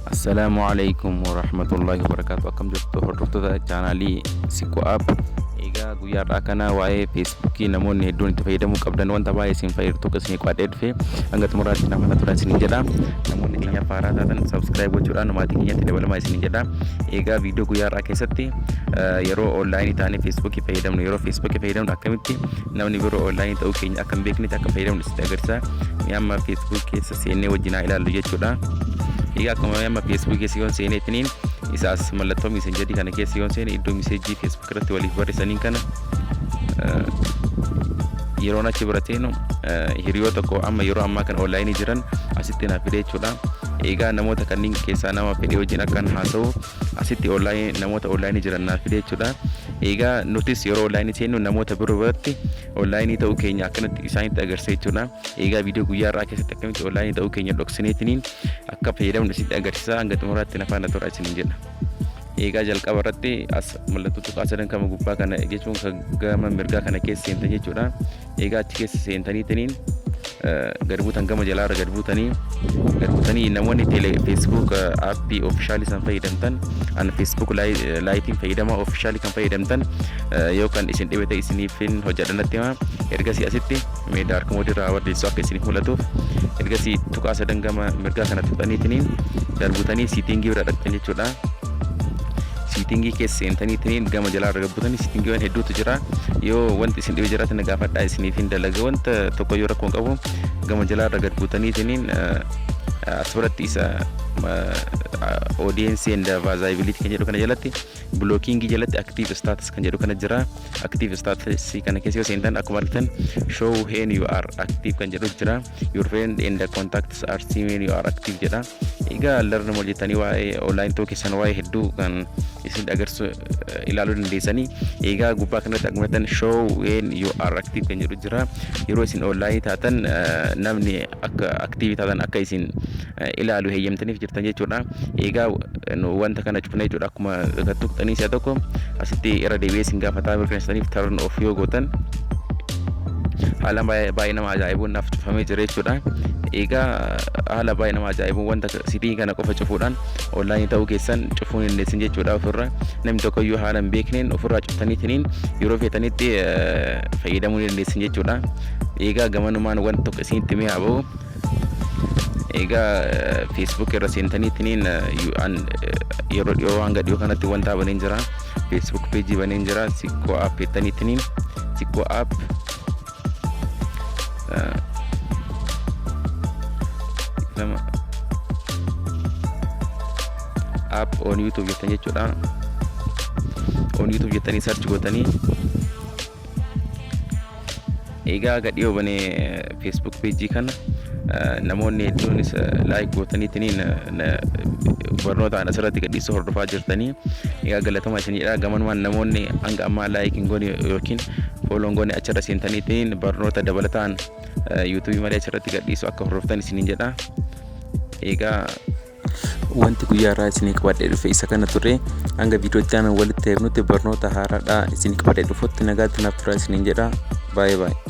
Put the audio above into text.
Assalamualaikum warahmatullahi wabarakatuh. Akkam jirtu hordoftoota chaanaalii Sikkoo App. Egaa guyyaa har'aa kana waa'ee Feesbuukii namoonni hedduun itti fayyadamuu qabdan wanta baay'ee isin fayyadu isin qaadhee dhufe hanga xumuraatti naaf turaa isin jedha. Namoonni keenya haaraa taatan subscribe gochuudhaan maatii keenyatti dabalamaa isin jedha. Egaa viidiyoo guyyaa har'aa keessatti yeroo onlaayinii taanee Feesbuukii fayyadamnu yeroo Feesbuukii fayyadamnu akkamitti namni biroo onlaayinii ta'uu keenya akka hin beeknetti akka fayyadamnu isin agarsiisa. Amma Feesbuuk keessa seennee wajjin haa ilaallu jechuudha. Egaa akkuma amma Facebook keessa yoon seeneetiniin isaas mallattoo messengerii kana keessa yoon seene iddoo messengerii Facebook irratti waliif barreessaniin kana yeroon achi birateenu hiriyoota koo amma yeroo ammaa kana onlaayinii jiran asitti naaf fide jechuudha. Egaa namoota kanneen keessaa nama fedhee wajjin akkan haasa'u asitti namoota onlaayinii jiran naaf fide jechuudha. Egaa nutis yeroo onlaayinii seennu namoota biroo biratti onlaayinii ta'uu keenya akkanatti isaanitti agarsiisa jechuudha. Egaa viidiyoo guyyaa har'aa keessatti akkamitti onlaayinii ta'uu keenya dhoksaneetiniin akka fayyadamnu isitti agarsiisa. Hanga xumuraatti nafaana turaa isiniin jedha. Egaa jalqaba irratti as mallattoo tuqaa sadan kama gubbaa kana jechuun gama mirgaa kana keessa seentan jechuudha. Egaa achi keessa seentaniitiniin gad buutan gama jalaarra gad buutanii namoonni Facebook aappii ofishaalii san fayyadamtan an Facebook laayitiin fayyadamaa ofishaalii kan fayyadamtan yookaan isin dhibee ta'e isiniifin hojjedhanatti himaa ergasii asitti meedaa harka moodirraa wardeessuu akka isiniif mul'atuuf ergasii tuqaa sadan gama mirgaa kana tuqxaniitiniin gad buutanii siitingii bira dhaqxan jechuudha. Siitingii keessa seentaniitiniin gama jalaarra gad buutanii siitingiiwwan hedduutu jira. Yoo wanti isin dhibee jiraatan gaafadhaa isiniifin dalaga wanta tokko yoo rakkoon qabu gama jalaarra gad buutaniitiniin as biratti isa audience and visibility kan jedhu kana jalatti blocking jalatti active status kan jedhu kana jira. Active status kana keessa yoo seentan akkuma argitan show when you are active kan jedhu jira. Your friend and the contacts are seen when you are active jedha. Egaa larna moljetanii waa'ee online ta'uu keessan waa'ee hedduu kan isin agarsiisu ilaaluu dandeessanii. Egaa gubbaa kanatti akkuma argitan show when you are active kan jedhu jira. Yeroo isin online taatan namni akka active taatan akka isin ilaalu heeyyamtaniif jirtan jechuudha. Egaa wanta kana cufnee jechuudha akkuma tuqxanii si'a tokko asitti irra deebi'ee isin gaafataa mirkaneessaniif turn off yoo gootan haala baay'ee nama ajaa'ibuun naaf cufamee jira jechuudha. Egaa haala baay'ee nama ajaa'ibuun wanta sitii kana qofa cufuudhaan onlaayinii ta'uu keessan cufuu hin dandeessin jechuudha. Ofirra namni tokkoyyuu haala hin beekneen ofirraa cuftaniitiniin yeroo feetanitti fayyadamuu hin dandeessin jechuudha. Egaa gamanumaan wanta tokko isinitti himee haa ba'u. Egaa Facebook irra seentaniitiniin yeroo dhiyoo hanga dhiyoo kanatti wanta baneen jira. Facebook page baneen jira. Sikkoo App jettaniitiniin Sikkoo App app on YouTube jettan jechuudha. On YouTube jettanii search gootanii egaa gad dhiyoo banee Facebook page kana namoonni hedduunis like gootaniitiniin barnootaan asirratti gadhiisuu hordofaa jirtanii egaa galatamaa isinidha. Gamanumaan namoonni hanga ammaa like hin goone yookiin follow hin goone achirra seentaniitiin barnoota dabalataan YouTube malee achirratti gadhiisuu akka hordoftan isiniin jedha. Egaa wanti guyyaa irraa isinii qabadhee dhufe isa kana ture. Hanga viidiyoo itti aanu walitti deebinutti barnoota haaraadhaa isinii qabadhee dhufutti nagaatti naaf turaa isiniin jedha. Bye bye.